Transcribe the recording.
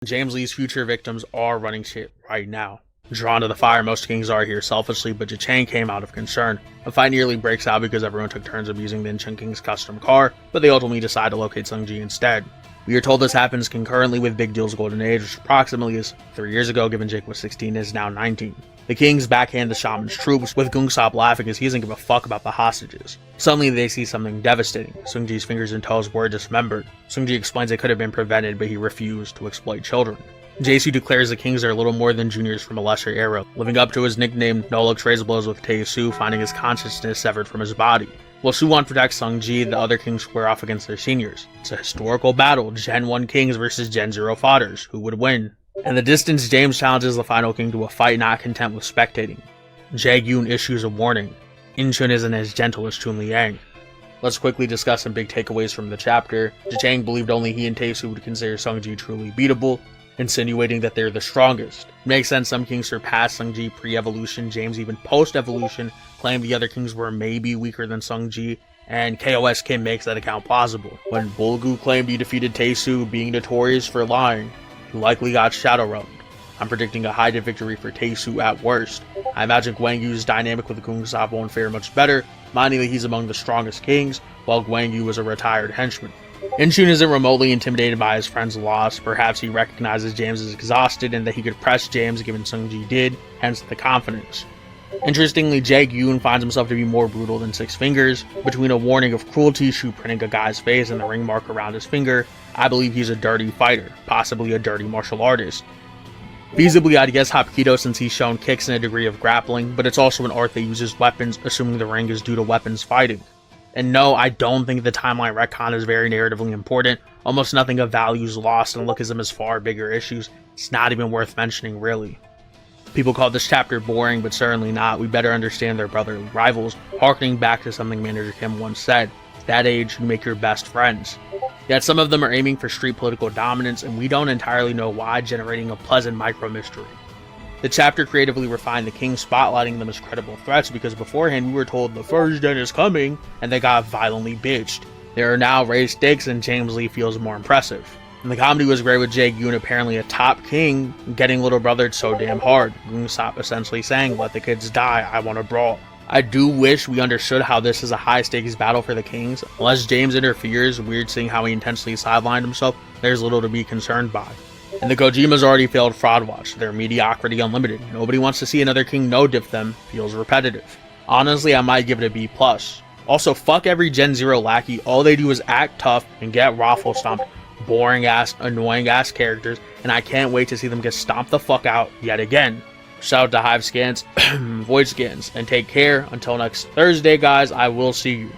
James Lee's future victims are running shit right now. Drawn to the fire, most kings are here selfishly, but Jachang came out of concern. A fight nearly breaks out because everyone took turns abusing the Incheon King's custom car, but they ultimately decide to locate Seungji instead. We are told this happens concurrently with Big Deal's golden age, which approximately is 3 years ago, given Jake was 16 and is now 19. The kings backhand the shaman's troops, with Gungsop laughing as he doesn't give a fuck about the hostages. Suddenly they see something devastating. Seungji's fingers and toes were dismembered. Seungji explains it could have been prevented, but he refused to exploit children. Jae-soo declares the kings are little more than juniors from a lesser era. Living up to his nickname, No trades blows with Tae-soo, finding his consciousness severed from his body. While Soo-won protects Seungji, the other kings square off against their seniors. It's a historical battle, Gen 1 kings versus Gen 0 fathers. Who would win? In the distance, James challenges the final king to a fight, not content with spectating. Jae-yoon issues a warning. Incheon isn't as gentle as Chun Liang. Let's quickly discuss some big takeaways from the chapter. Jachang believed only he and Tae-soo would consider Seungji truly beatable, insinuating that they're the strongest. It makes sense some kings surpassed Seungji pre-evolution. James even post-evolution claimed the other kings were maybe weaker than Seungji, and KOS Kim makes that account plausible. When Bulgu claimed he defeated Tae-soo, being notorious for lying, he likely got shadow realmed. I'm predicting a high victory for Tae-soo at worst. I imagine Gwang Yu's dynamic with Gungsop won't fare much better, minding that he's among the strongest kings, while Gwang Yu was a retired henchman. Incheon isn't remotely intimidated by his friend's loss. Perhaps he recognizes James is exhausted and that he could press James given Seungji did, hence the confidence. Interestingly, Jae-yoon finds himself to be more brutal than Six Fingers. Between a warning of cruelty shoe printing a guy's face and the ring mark around his finger, I believe he's a dirty fighter, possibly a dirty martial artist. Feasibly, I'd guess Hapkido since he's shown kicks and a degree of grappling, but it's also an art that uses weapons, assuming the ring is due to weapons fighting. And no, I don't think the timeline retcon is very narratively important. Almost nothing of value is lost, and Lookism has far bigger issues. It's not even worth mentioning, really. People call this chapter boring, but certainly not. We better understand their brotherly rivals, harkening back to something Manager Kim once said. At that age, you make your best friends. Yet some of them are aiming for street political dominance, and we don't entirely know why, generating a pleasant micro-mystery. The chapter creatively refined the kings, spotlighting them as credible threats, because beforehand we were told the first gen is coming, and they got violently bitched. There are now raised stakes, and James Lee feels more impressive. And the comedy was great with Jae-yoon, apparently a top king, getting little brothered so damn hard. Gungsop essentially saying, "Let the kids die, I want to brawl." I do wish we understood how this is a high stakes battle for the kings. Unless James interferes, weird seeing how he intensely sidelined himself, there's little to be concerned by. And the Kojimas already failed Fraud Watch, their mediocrity unlimited. Nobody wants to see another king no-dip them, feels repetitive. Honestly, I might give it a B+. Also, fuck every Gen 0 lackey, all they do is act tough and get raffle stomped. Boring ass, annoying ass characters, and I can't wait to see them get stomped the fuck out yet again. Shout out to Hive Scans, Void Scans, and take care. Until next Thursday, guys, I will see you.